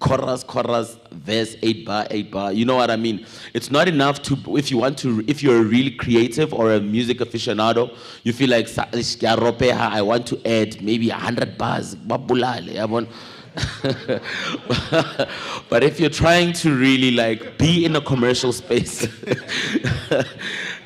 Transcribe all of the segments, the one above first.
chorus, verse, 8 bar. You know what I mean? It's not enough to, if you're a really creative or a music aficionado, you feel like, I want to add maybe 100 bars. Babulale, I want. But if you're trying to really like be in a commercial space,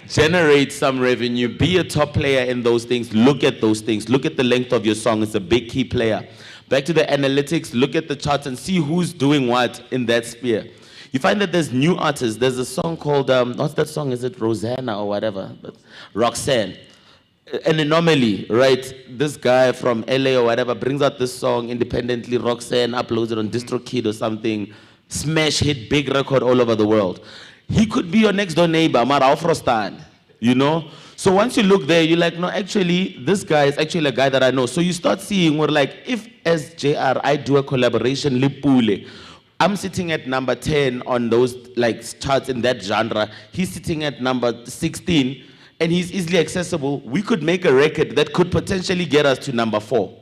generate some revenue, be a top player in those things, look at those things, look at the length of your song. It's a big key player. Back to the analytics, look at the charts and see who's doing what in that sphere. You find that there's new artists. There's a song called, what's that song? Is it Rosanna or whatever? Roxanne. An anomaly, right? This guy from LA or whatever brings out this song independently. Roxanne uploads it on DistroKid or something. Smash hit, big record all over the world. He could be your next door neighbor, Mara Frostan, you know? So once you look there, you're like, no, actually, this guy is actually a guy that I know. So you start seeing, we're like, if as JR, I do a collaboration, Lipule, I'm sitting at number 10 on those like charts in that genre. He's sitting at number 16, and he's easily accessible. We could make a record that could potentially get us to number 4.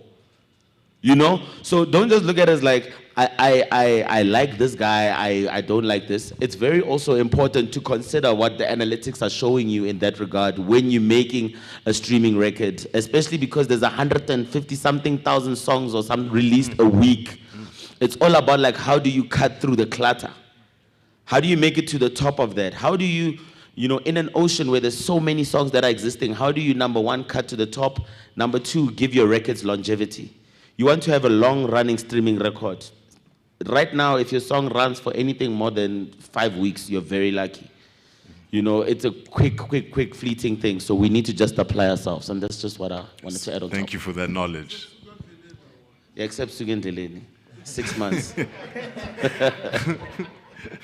You know? So don't just look at it as like, I like this guy, I don't like this. It's very also important to consider what the analytics are showing you in that regard when you're making a streaming record, especially because there's 150-something thousand songs or some released a week. It's all about like, how do you cut through the clutter? How do you make it to the top of that? How do you, in an ocean where there's so many songs that are existing, how do you, number one, cut to the top? Number two, give your records longevity. You want to have a long-running streaming record. Right now, if your song runs for anything more than 5 weeks, you're very lucky. It's a quick, fleeting thing. So we need to just apply ourselves. And that's just what I wanted to add on top. Thank you for that knowledge. Yeah, except Sugendeleni. 6 months.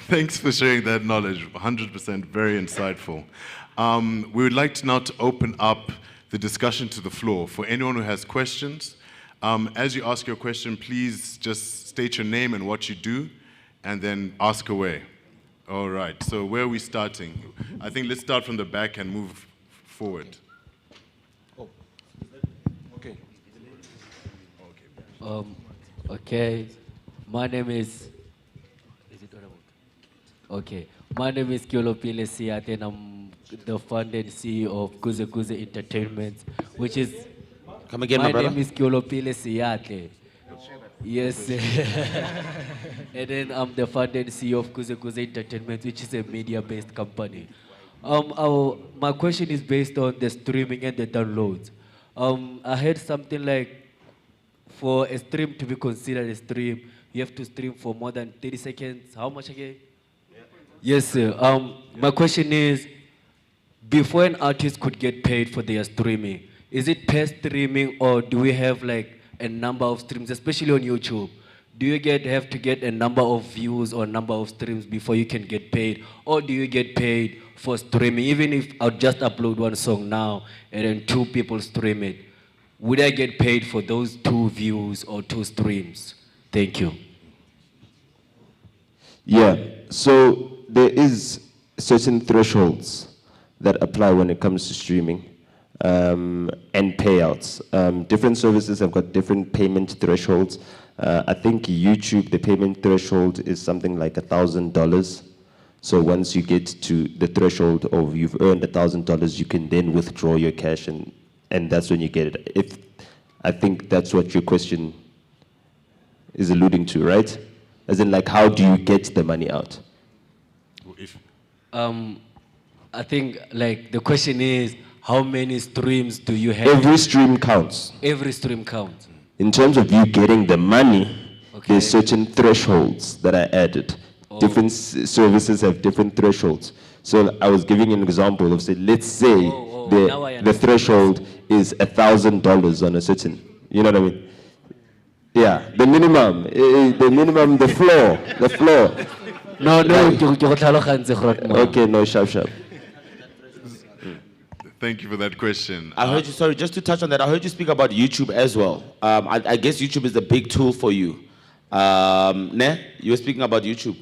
Thanks for sharing that knowledge. 100% very insightful. We would like to now to open up the discussion to the floor. For anyone who has questions, as you ask your question, please just state your name and what you do, and then ask away. All right, so where are we starting? I think let's start from the back and move forward. Oh, okay. Okay, my name is Kyolopile Siate, and I'm the founder and CEO of Kuze Kuze Entertainment, which is... Come again, my brother? name is Kyolopile Siate. Yes. And then I'm the founder and CEO of Kuze Kuze Entertainment, which is a media-based company. My question is based on the streaming and the downloads. I heard something like, for a stream to be considered a stream, you have to stream for more than 30 seconds. How much again? Yeah. Yes, sir. My question is, before an artist could get paid for their streaming, is it per streaming, or do we have like a number of streams, especially on YouTube? Do you have to get a number of views or number of streams before you can get paid? Or do you get paid for streaming? Even if I'll just upload one song now and then 2 people stream it, would I get paid for those 2 views or 2 streams? Thank you. Yeah, so there is certain thresholds that apply when it comes to streaming. And payouts. Different services have got different payment thresholds. I think YouTube, the payment threshold is something like $1,000. So once you get to the threshold of you've earned $1,000, you can then withdraw your cash, and that's when you get it. I think that's what your question is alluding to, right? As in, like, how do you get the money out? I think, like, the question is, how many streams do you have? Every stream counts. Every stream counts. In terms of you getting the money, there's certain thresholds that are added. Different services have different thresholds. So I was giving an example of, say, let's say the threshold is $1,000 on a certain, you know what I mean? Yeah, the minimum, the floor. No. Okay, no, sharp. Thank you for that question. I heard you, sorry, just to touch on that, I heard you speak about YouTube as well. I guess YouTube is a big tool for you. You were speaking about YouTube.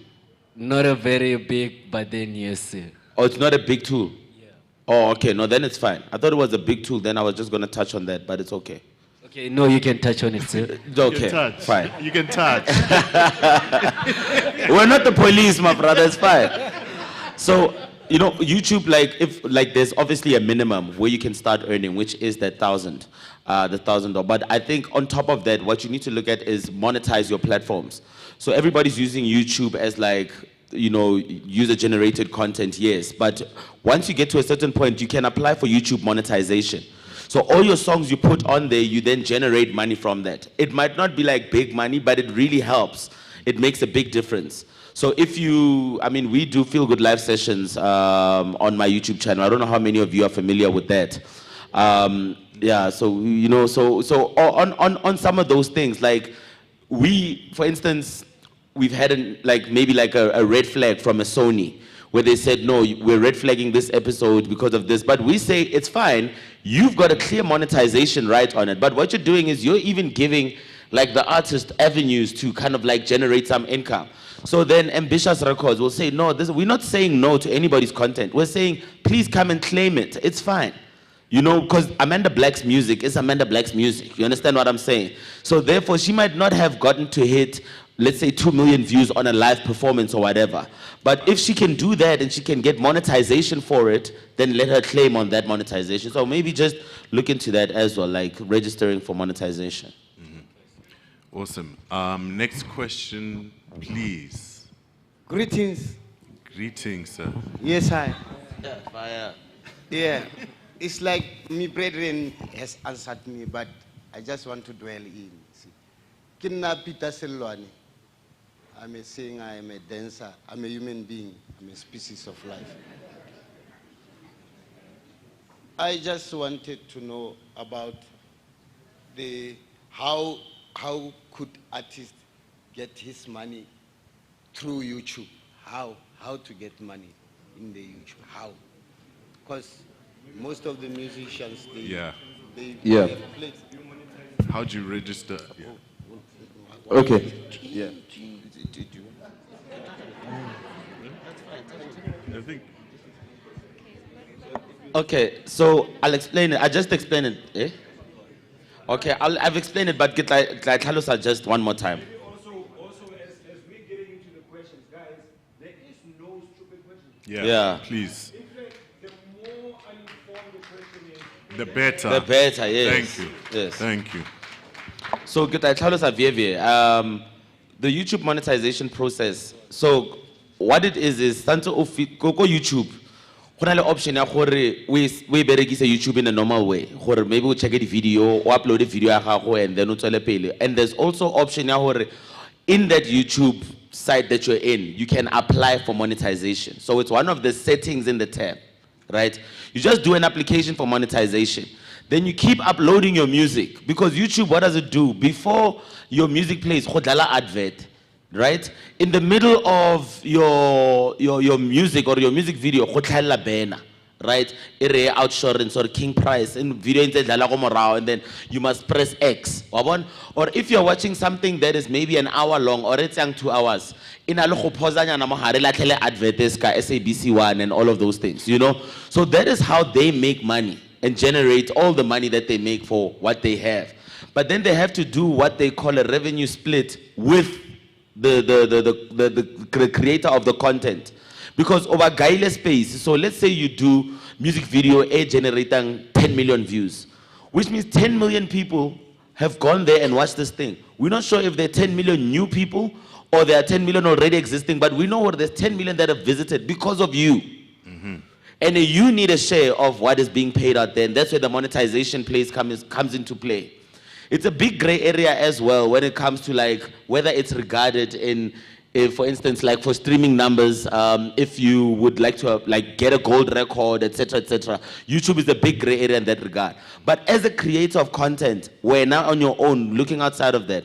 Not a very big, but then yes, sir. Oh, it's not a big tool? Yeah. Oh, okay, no, then it's fine. I thought it was a big tool, then I was just going to touch on that, but it's okay. Okay, no, you can touch on it, sir. You can Okay, touch. fine. You can touch. We're not the police, my brother. It's fine. So, you know, YouTube, like, if like, there's obviously a minimum where you can start earning, which is that $1,000. But I think on top of that, what you need to look at is monetize your platforms. So everybody's using YouTube as like, you know, user-generated content, yes. But once you get to a certain point, you can apply for YouTube monetization. So all your songs you put on there, you then generate money from that. It might not be like big money, but it really helps. It makes a big difference. So if you, I mean, we do Feel Good live sessions on my YouTube channel. I don't know how many of you are familiar with that. Yeah, so, you know, so on some of those things, like we, for instance, we've had maybe a red flag from a Sony where they said, no, we're red flagging this episode because of this. But we say, it's fine. You've got a clear monetization right on it. But what you're doing is you're even giving like the artist avenues to kind of like generate some income. So then Ambitious Records will say, no, we're not saying no to anybody's content. We're saying, please come and claim it. It's fine. You know, because Amanda Black's music is Amanda Black's music. You understand what I'm saying? So therefore, she might not have gotten to hit, let's say, 2 million views on a live performance or whatever. But if she can do that and she can get monetization for it, then let her claim on that monetization. So maybe just look into that as well, like registering for monetization. Awesome. Next question, please. Greetings. Greetings, sir. Yes, hi. Yeah, fire. Yeah. It's like my brethren has answered me, but I just want to dwell in. Kinna Peter Selwane. I'm a singer, I'm a dancer, I'm a human being, I'm a species of life. I just wanted to know about how could artist get his money through YouTube? How to get money in the YouTube? How? Because most of the musicians, they Yeah. play. How do you register? Yeah. Okay. Yeah. I think. Okay, so I'll explain it. I just explained it. Eh? Okay, I've explained it, but get like Halusa just one more time. Also, as we're getting into the questions, guys, there is no stupid question. Yeah. Yeah. Please. In fact, the more uninformed the question is, The better. The better, yes. Thank you. Yes. Thank you. So get like Halusa Vievie, the YouTube monetization process. So what it is Santo go YouTube. Go na le option ya gore we berekisa YouTube in a normal way. Gore maybe we check the video or upload a video ya gago and then o tswele pele. And there's also option ya gore in that YouTube site that you're in, you can apply for monetization. So it's one of the settings in the tab, right? You just do an application for monetization. Then you keep uploading your music because YouTube, what does it do? Before your music plays, go dlala advert. Right? In the middle of your music or your music video, go tlhaela banner, right? Ere outsurance or King Price in video inte dlala go morao, and then you must press X. Or if you're watching something that is maybe an hour long or it's 2 hours, ina le go phozanyana mo hare la tlhele advertise ka SABC1 and all of those things, you know? So that is how they make money and generate all the money that they make for what they have. But then they have to do what they call a revenue split with the creator of the content, because over guile space. So let's say you do music video generating 10 million views, which means 10 million people have gone there and watched this thing. We're not sure if there are 10 million new people or there are 10 million already existing, but we know what there's 10 million that have visited because of you. And you need a share of what is being paid out there, and that's where the monetization comes into play. It's a big gray area as well when it comes to like whether it's regarded in, for instance, like for streaming numbers, if you would like to like get a gold record, etc., etc. YouTube is a big gray area in that regard. But as a creator of content, where now on your own, looking outside of that,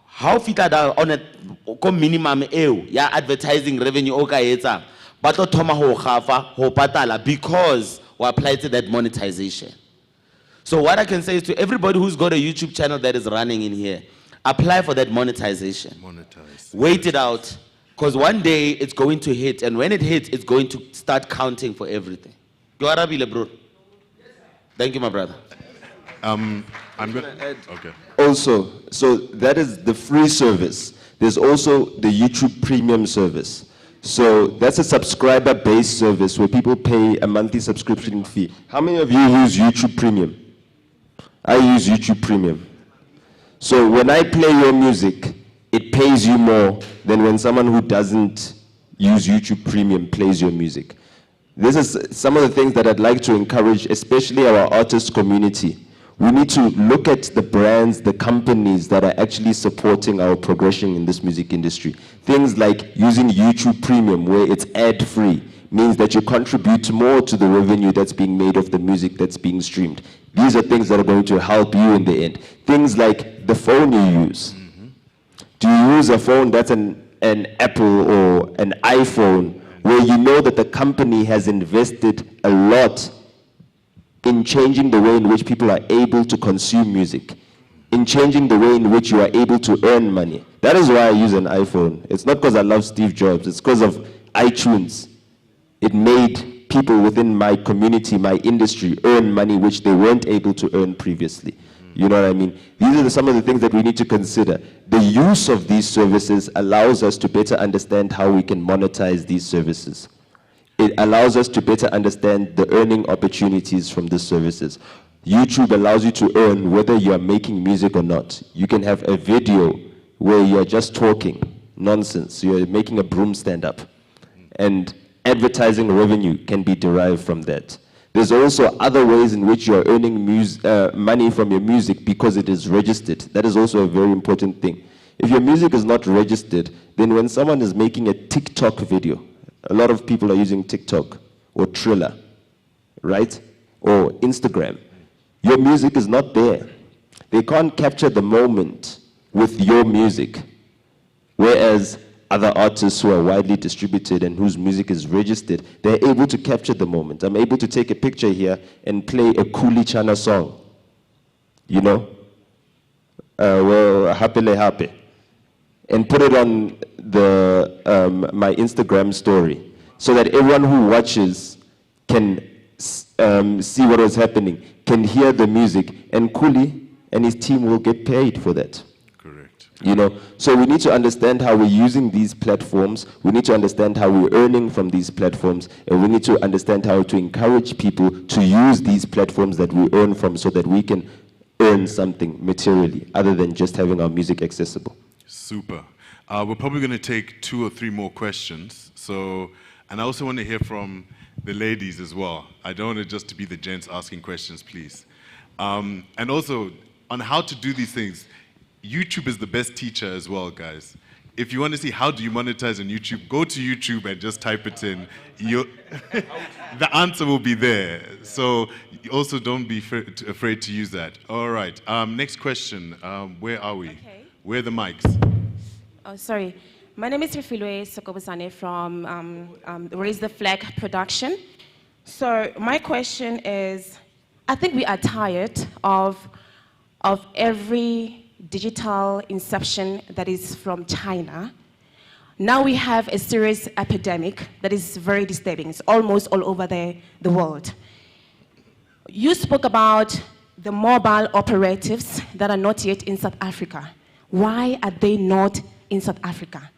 how fit are on a minimum ya advertising revenue okaetsa, but thoma ho gafa ho patala because we apply to that monetization. So what I can say is to everybody who's got a YouTube channel that is running in here, apply for that monetization. Monetize. Wait it out, because one day it's going to hit, and when it hits, it's going to start counting for everything. You are Abile, bro. Thank you, my brother. I'm gonna add. Okay. Also, so that is the free service. There's also the YouTube Premium service. So that's a subscriber-based service where people pay a monthly subscription fee. How many of you use YouTube Premium? I use YouTube Premium. So when I play your music, it pays you more than when someone who doesn't use YouTube Premium plays your music. This is some of the things that I'd like to encourage, especially our artist community. We need to look at the brands, the companies that are actually supporting our progression in this music industry. Things like using YouTube Premium, where it's ad-free, means that you contribute more to the revenue that's being made of the music that's being streamed. These are things that are going to help you in the end. Things like the phone you use. Do you use a phone that's an Apple or an iPhone, where you know that the company has invested a lot in changing the way in which people are able to consume music, in changing the way in which you are able to earn money? That is why I use an iPhone. It's not because I love Steve Jobs, it's because of iTunes. It made people within my community, my industry, earn money which they weren't able to earn previously. You know what I mean? These are some of the things that we need to consider. The use of these services allows us to better understand how we can monetize these services. It allows us to better understand the earning opportunities from these services. YouTube allows you to earn whether you are making music or not. You can have a video where you're just talking nonsense. You're making a broom stand up. And advertising revenue can be derived from that. There's also other ways in which you're earning money from your music because it is registered. That is also a very important thing. If your music is not registered, then when someone is making a TikTok video, a lot of people are using TikTok or Triller, right? Or Instagram. Your music is not there. They can't capture the moment with your music. Whereas other artists who are widely distributed and whose music is registered, they're able to capture the moment. I'm able to take a picture here and play a Kuli Chana song. You know? Well, Happily Happy. And put it on my Instagram story so that everyone who watches can see what was happening, can hear the music, and Kuli and his team will get paid for that. Correct. You know, so we need to understand how we're using these platforms, we need to understand how we're earning from these platforms, and we need to understand how to encourage people to use these platforms that we earn from so that we can earn something materially other than just having our music accessible. Super. We're probably going to take 2 or 3 more questions. So, and I also want to hear from the ladies as well. I don't want it just to be the gents asking questions, please. And also, on how to do these things, YouTube is the best teacher as well, guys. If you want to see how do you monetize on YouTube, go to YouTube and just type it in. The answer will be there. So also don't be afraid to use that. All right. Next question. Where are we? Okay. Where are the mics? Oh, sorry. My name is Rifilwe Sokobusane from Raise the Flag Production. So my question is, I think we are tired of every digital inception that is from China. Now we have a serious epidemic that is very disturbing. It's almost all over the world. You spoke about the mobile operatives that are not yet in South Africa. Why are they not in South Africa?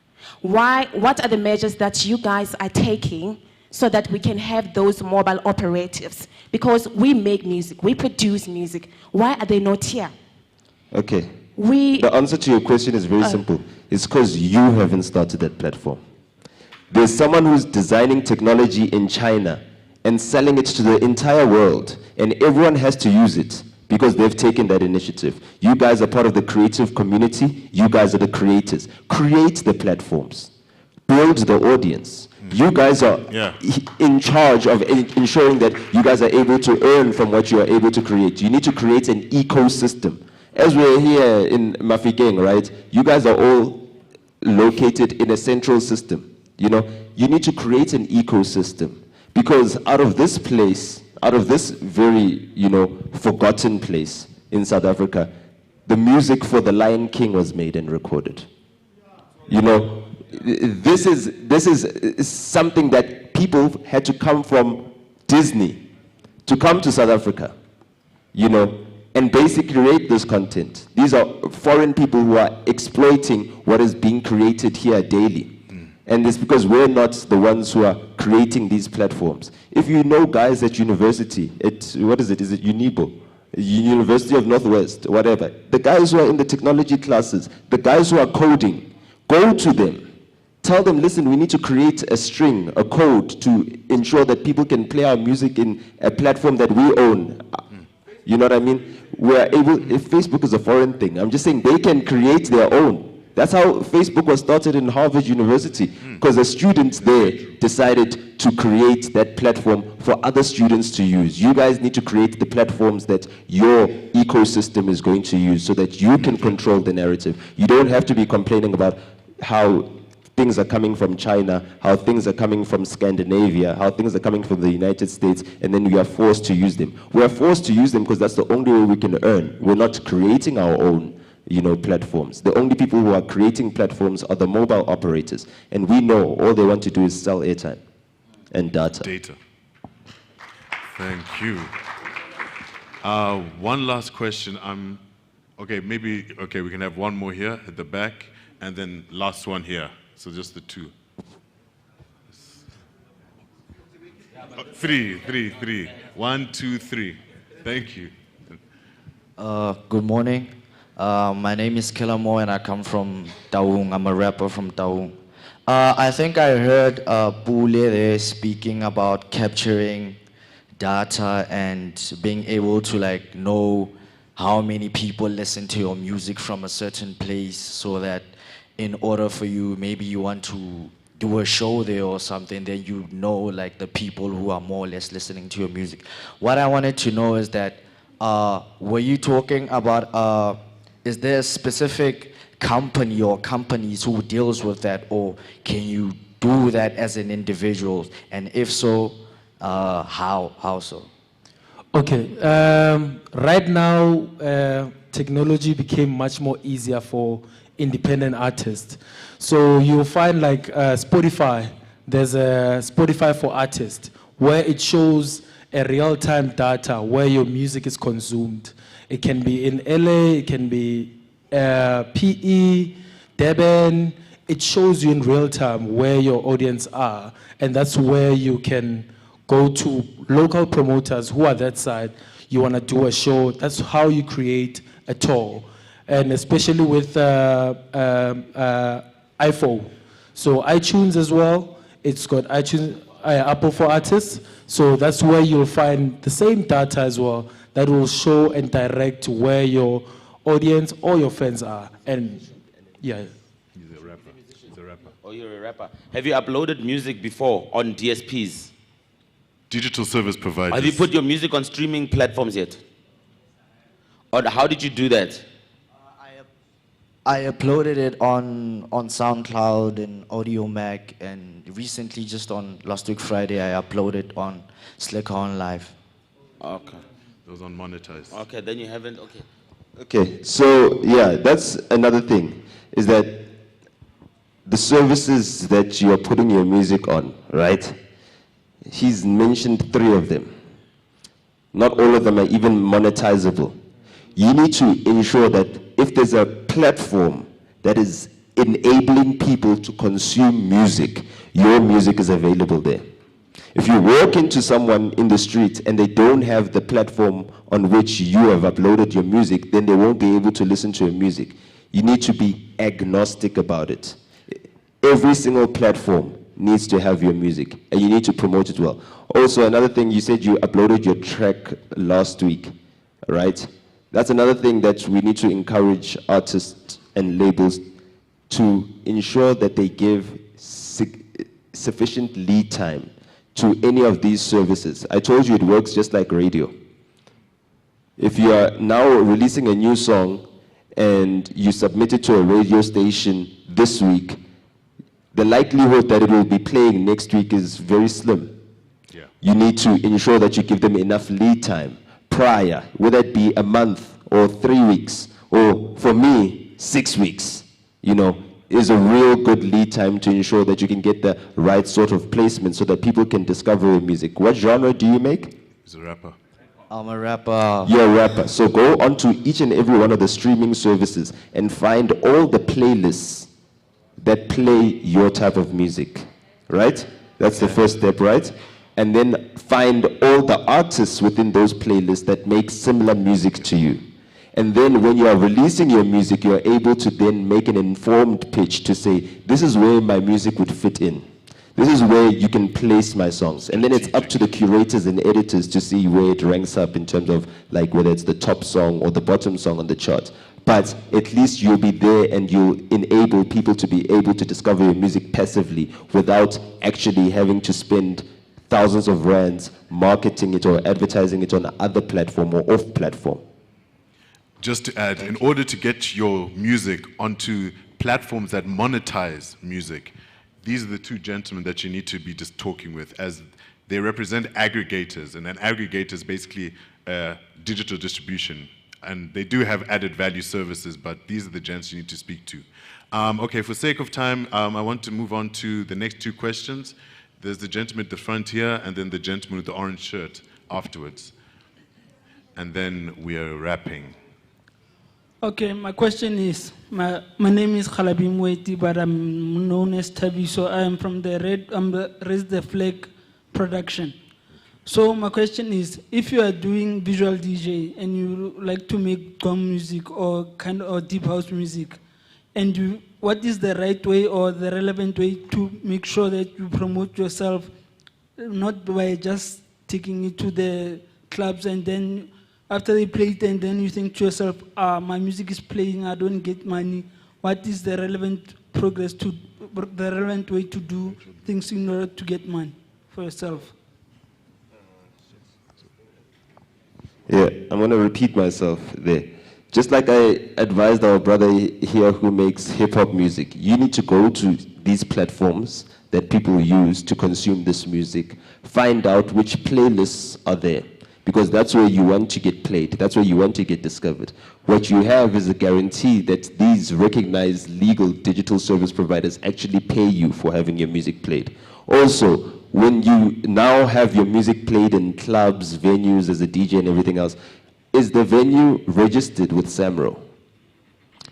What are the measures that you guys are taking so that we can have those mobile operatives? Because we make music, we produce music. Why are they not here? Okay. The answer to your question is very simple. It's because you haven't started that platform. There's someone who's designing technology in China and selling it to the entire world, and everyone has to use it because they've taken that initiative. You guys are part of the creative community. You guys are the creators. Create the platforms. Build the audience. You guys are in charge of ensuring that you guys are able to earn from what you are able to create. You need to create an ecosystem. As we're here in Maftown, right? You guys are all located in a central system. You know, you need to create an ecosystem because out of this place, out of this very, forgotten place in South Africa, the music for The Lion King was made and recorded. You know, this is something that people had to come from Disney to come to South Africa, and basically create this content. These are foreign people who are exploiting what is being created here daily. And it's because we're not the ones who are creating these platforms. If you know guys at university, what is it UNIBO? University of Northwest, whatever. The guys who are in the technology classes, the guys who are coding, go to them. Tell them, listen, we need to create a string, a code to ensure that people can play our music in a platform that we own. You know what I mean? We're able, if Facebook is a foreign thing, I'm just saying they can create their own. That's how Facebook was started in Harvard University, because the students there decided to create that platform for other students to use. You guys need to create the platforms that your ecosystem is going to use so that you can control the narrative. You don't have to be complaining about how things are coming from China, how things are coming from Scandinavia, how things are coming from the United States, and then we are forced to use them. We are forced to use them because that's the only way we can earn. We're not creating our own platforms. The only people who are creating platforms are the mobile operators. And we know all they want to do is sell airtime and data. Data. Thank you. One last question. Okay, we can have one more here at the back, and then last one here. So just the two. Three. 1, 2, 3. Thank you. Good morning. My name is Kilamo and I come from Taung. I'm a rapper from Taung. I think I heard Pule there speaking about capturing data and being able to know how many people listen to your music from a certain place, so that in order for you, maybe you want to do a show there or something, then you know the people who are more or less listening to your music. What I wanted to know is that, were you talking about, is there a specific company or companies who deals with that, or can you do that as an individual? And if so, how so? Okay, right now, technology became much more easier for independent artists. So you'll find Spotify, there's a Spotify for artists, where it shows a real-time data where your music is consumed. It can be in LA, it can be PE, Durban. It shows you in real time where your audience are, and that's where you can go to local promoters who are that side. You want to do a show. That's how you create a tour, and especially with iPhone. So iTunes as well. It's got iTunes, Apple for Artists. So that's where you'll find the same data as well that will show and direct where your audience or your fans are. And yeah. He's a rapper. Oh, you're a rapper. Have you uploaded music before on DSPs? Digital service providers. Have you put your music on streaming platforms yet? Or how did you do that? I uploaded it on SoundCloud and AudioMac, and recently, just on last week Friday, I uploaded on Slick On Live. Okay. Those unmonetized. Okay, then you haven't, okay. Okay, so yeah, that's another thing, is that the services that you are putting your music on, right? He's mentioned 3 of them. Not all of them are even monetizable. You need to ensure that if there's a platform that is enabling people to consume music, your music is available there. If you walk into someone in the street and they don't have the platform on which you have uploaded your music, then they won't be able to listen to your music. You need to be agnostic about it. Every single platform needs to have your music, and you need to promote it well. Also, another thing, you said you uploaded your track last week, right? That's another thing that we need to encourage artists and labels to ensure that they give sufficient lead time to any of these services. I told you it works just like radio. If you are now releasing a new song and you submit it to a radio station this week, the likelihood that it will be playing next week is very slim. Yeah. You need to ensure that you give them enough lead time prior, whether it be a month or 3 weeks, or for me, 6 weeks, is a real good lead time to ensure that you can get the right sort of placement so that people can discover your music. What genre do you make? He's a rapper. I'm a rapper. You're a rapper. So go onto each and every one of the streaming services and find all the playlists that play your type of music, right? That's the first step, right? And then find all the artists within those playlists that make similar music to you. And then when you are releasing your music, you're able to then make an informed pitch to say, this is where my music would fit in. This is where you can place my songs. And then it's up to the curators and editors to see where it ranks up in terms of like whether it's the top song or the bottom song on the chart. But at least you'll be there and you'll enable people to be able to discover your music passively without actually having to spend thousands of rands marketing it or advertising it on other platform or off platform. Just to add, in order to get your music onto platforms that monetize music, these are the two gentlemen that you need to be just talking with, as they represent aggregators, and an aggregator is basically digital distribution, and they do have added value services, but these are the gents you need to speak to. Okay, for sake of time, I want to move on to the next two questions. There's the gentleman at the front here, and then the gentleman with the orange shirt afterwards. And then we are wrapping. Okay, my question is, my name is Khalabi Mweti, but I'm known as Tabi, so I am from the Raise the Flag production. So my question is, if you are doing visual DJ and you like to make drum music or kind of deep house music, and what is the right way or the relevant way to make sure that you promote yourself, not by just taking it to the clubs and then after they play it and then you think to yourself, my music is playing, I don't get money. What is the relevant the relevant way to do things in order to get money for yourself? Yeah, I'm going to repeat myself there. Just like I advised our brother here who makes hip-hop music, you need to go to these platforms that people use to consume this music, find out which playlists are there, because that's where you want to get played, that's where you want to get discovered. What you have is a guarantee that these recognized legal digital service providers actually pay you for having your music played. Also, when you now have your music played in clubs, venues, as a DJ and everything else, is the venue registered with SAMRO?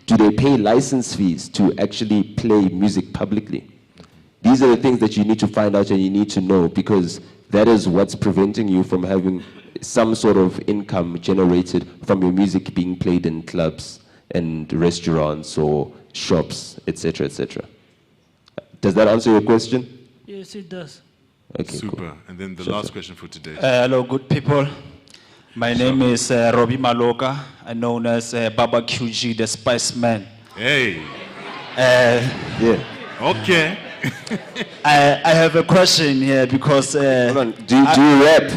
Do they pay license fees to actually play music publicly? These are the things that you need to find out and you need to know, because that is what's preventing you from having some sort of income generated from your music being played in clubs and restaurants or shops, etc., etc. Does that answer your question? Yes, it does. Okay, Super. cool. And then the last question for today. Hello, good people. My name is Robbie Maloka, known as Baba QG, the Spice Man. Hey. Yeah. Okay. I have a question here because... Hold on. Do you rap?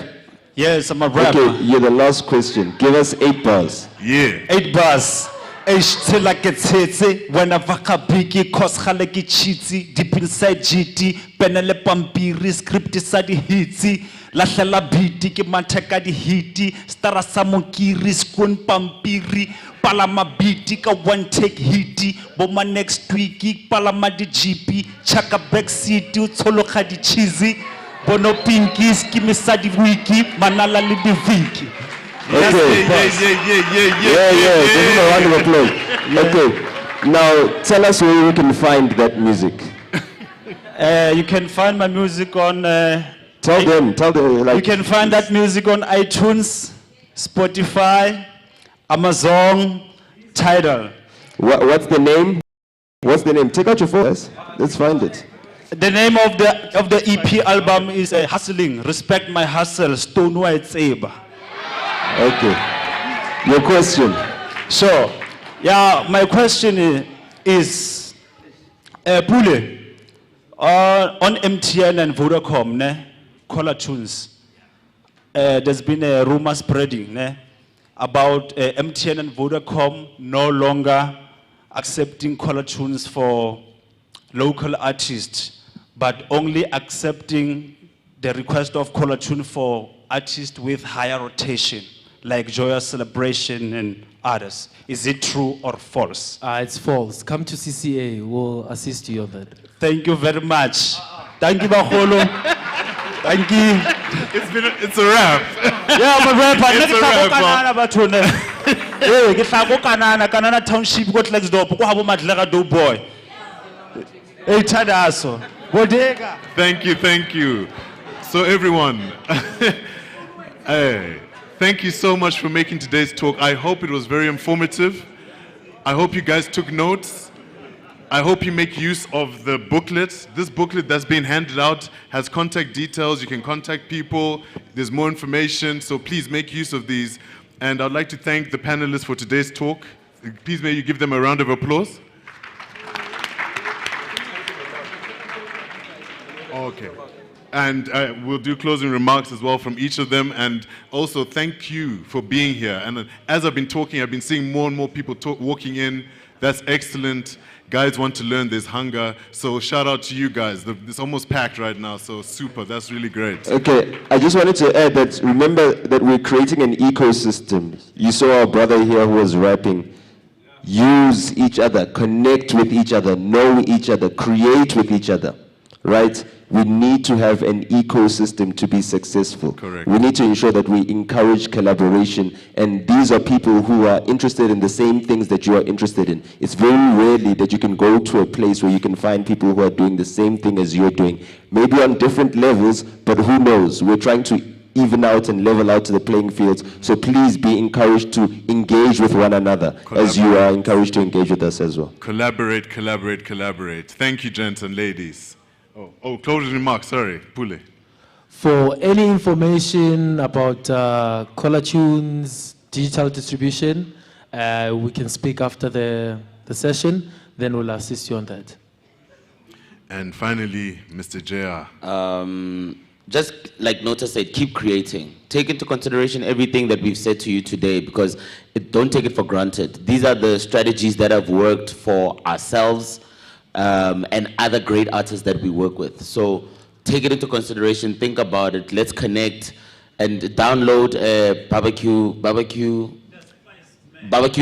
Yes, I'm a rapper. Okay, you're the last question. Give us 8 bars. Yeah. 8 bars. Till ke tshetse when I vaka big cause khale ke cheatsy deep inside GT penele pampiri script sa di hits lahlela beat ke matheka di hit stara sa monkiri skon pampiri palama beat ka one take hit bo ma next week palama di GP chaka back seat utshologa di cheesy bono pinky skimi sa di wiki manala le di viki. Yes, Yeah. Give him a round of applause. Okay. Now, tell us where we can find that music. You can find my music on... Tell them. Like, you can find that music on iTunes, Spotify, Amazon, Tidal. What's the name? What's the name? Take out your phone. Let's find it. The name of the EP album is Hustling, Respect My Hustle, Stone White Saber. Okay. Your question. So, yeah, my question is, Pule, on MTN and Vodacom, ne, caller tunes, there's been a rumor spreading ne, about MTN and Vodacom no longer accepting caller tunes for local artists, but only accepting the request of caller tune for artists with higher rotation, like Joyous Celebration and others. Is it true or false? It's false. Come to CCA. We'll assist you on that. Thank you very much. Thank you, Baholo. Thank you. It's a wrap. Yeah, I'm a rapper. It's a wrap, Kanana batho ne. Eh, ke tla go Kanana township go Klerksdorp go habo Madlega dope boy. Hey Tadaso. Bodega. Thank you. So everyone, hey, thank you so much for making today's talk. I hope it was very informative. I hope you guys took notes. I hope you make use of the booklet. This booklet that's being handed out has contact details. You can contact people. There's more information. So please make use of these. And I'd like to thank the panelists for today's talk. Please may you give them a round of applause. Okay. And we'll do closing remarks as well from each of them. And also thank you for being here. And as I've been talking, I've been seeing more and more people walking in. That's excellent. Guys want to learn, there's hunger. So shout out to you guys. It's almost packed right now, so super. That's really great. Okay, I just wanted to add that remember that we're creating an ecosystem. You saw our brother here who was rapping. Use each other, connect with each other, know each other, create with each other, right? We need to have an ecosystem to be successful. Correct. We need to ensure that we encourage collaboration, and these are people who are interested in the same things that you are interested in. It's very rarely that you can go to a place where you can find people who are doing the same thing as you're doing. Maybe on different levels, but who knows? We're trying to even out and level out the playing fields. So please be encouraged to engage with one another as you are encouraged to engage with us as well. Collaborate. Thank you, gents and ladies. Closing remarks, sorry, Pule. For any information about Collar Tunes digital distribution, we can speak after the session, then we'll assist you on that. And finally, Mr. JR. Just like Nota said, keep creating. Take into consideration everything that we've said to you today, because don't take it for granted. These are the strategies that have worked for ourselves and other great artists that we work with. So take it into consideration, think about it, let's connect, and download Barbecue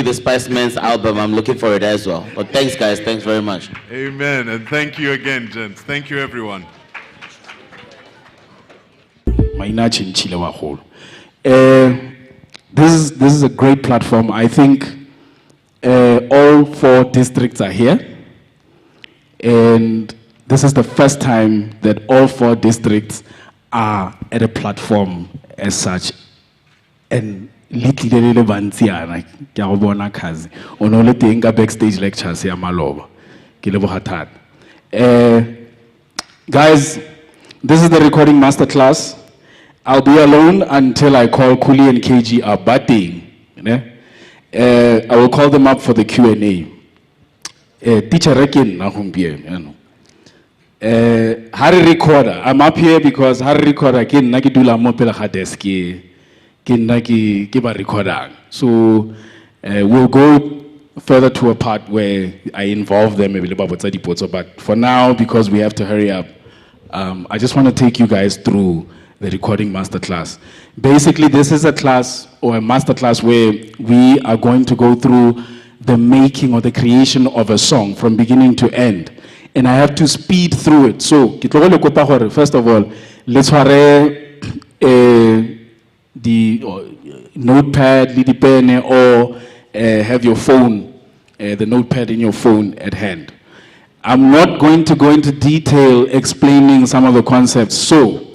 the Spice Man's album. I'm looking for it as well. But thanks, guys. Thanks very much. Amen. And thank you again, gents. Thank you, everyone. This is a great platform. I think all 4 districts are here. And this is the first time that all 4 districts are at a platform as such. And little bantsiana ke a go bona khazi o no le teng ka backstage lectures ya maloba ke leboga thata. Guys, this is the recording masterclass. I'll be alone until I call Kuli and KG are batting. I will call them up for the Q&A. Teacher Rekin na gompieno. Harry Recorder, I'm up here because Harry Recorder ke nna ke dula mo pele ga desk ke nna ke ba recordang. So we'll go further to a part where I involve them maybe ba botsa dipotso, but for now, because we have to hurry up, I just want to take you guys through the recording masterclass. Basically, this is a class or a masterclass where we are going to go through the making or the creation of a song from beginning to end. And I have to speed through it. So, first of all, let's hare the notepad, the pen, or have your phone, the notepad in your phone at hand. I'm not going to go into detail explaining some of the concepts. So,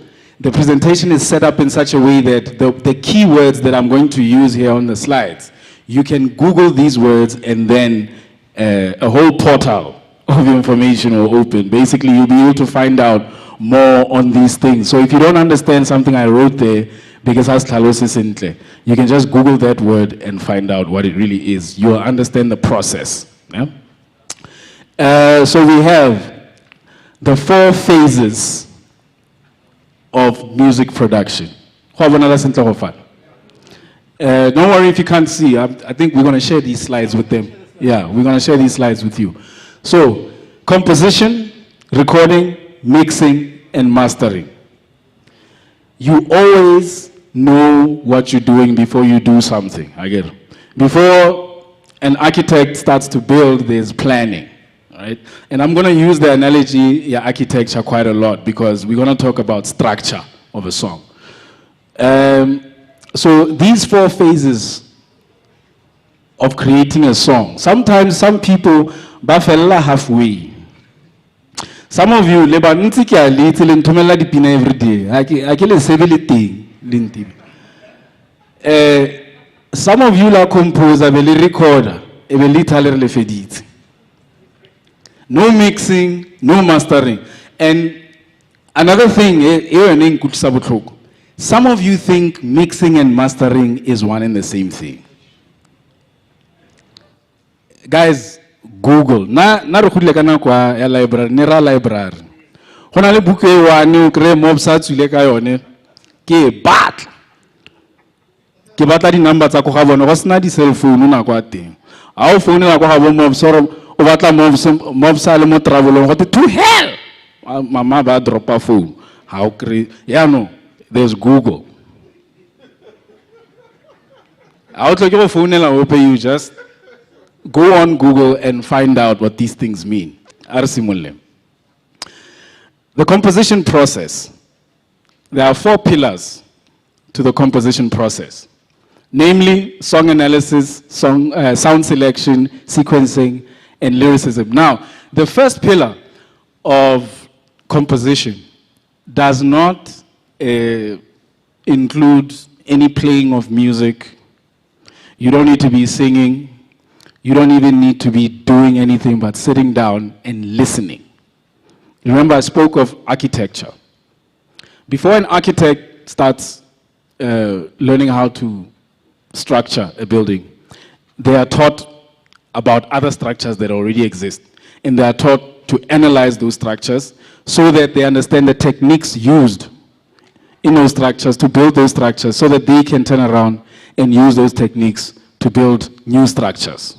the presentation is set up in such a way that the keywords that I'm going to use here on the slides, you can Google these words and then a whole portal of information will open. Basically, you'll be able to find out more on these things. So if you don't understand something I wrote there, because you can just Google that word and find out what it really is. You'll understand the process. Yeah? So we have the 4 phases of music production. Don't worry if you can't see. I think we're going to share these slides with them. Yeah, we're going to share these slides with you. So, composition, recording, mixing, and mastering. You always know what you're doing before you do something. I get it. Before an architect starts to build, there's planning. Right? And I'm going to use the analogy, architecture quite a lot because we're going to talk about structure. of a song. So these 4 phases of creating a song, sometimes some people bafella halfway. Some of you, leba ntse ke a little nthomela dipina every day. A ke le sebelete le ntibe. Some of you la composer be le recorder, e be le thaler le feditse. No mixing, no mastering. And another thing, some of you think mixing and mastering is one and the same thing. Guys, Google. Na re khudile kana kwa ya library, ne ra library. Hona le buku e one o kre mob sa tswile ka yone. Ke batla. Ke batla di number tsa go ga bona go sna di cell phone na kwa teng. A o phone na go ga bo mob soro o batla mob sa le mo travelong go to hell. Mama ba drop a phone. How crazy. Yeah, no. There's Google. I would like your phone and I'll pay you just go on Google and find out what these things mean. The composition process. There are 4 pillars to the composition process. Namely, song analysis, sound selection, sequencing, and lyricism. Now, the first pillar of composition does not include any playing of music. You don't need to be singing. You don't even need to be doing anything but sitting down and listening. Remember, I spoke of architecture. Before an architect starts learning how to structure a building, they are taught about other structures that already exist. And they are taught to analyze those structures so that they understand the techniques used in those structures to build those structures so that they can turn around and use those techniques to build new structures.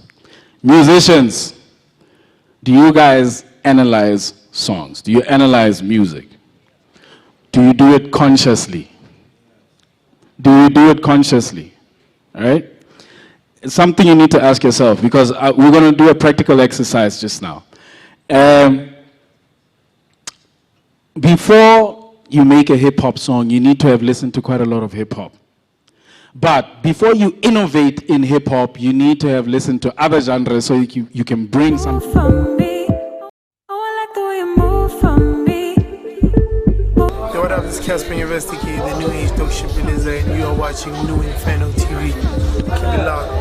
Musicians, do you guys analyze songs? Do you analyze music? Do you do it consciously? Do you do it consciously? All right? It's something you need to ask yourself because we're going to do a practical exercise just now. Before you make a hip-hop song, you need to have listened to quite a lot of hip-hop. But before you innovate in hip-hop, you need to have listened to other genres so you can bring something. Yo, what up, this is Casper Investigator, the New Age Dope Ship Beleza, and you are watching New Inferno TV. Keep it locked.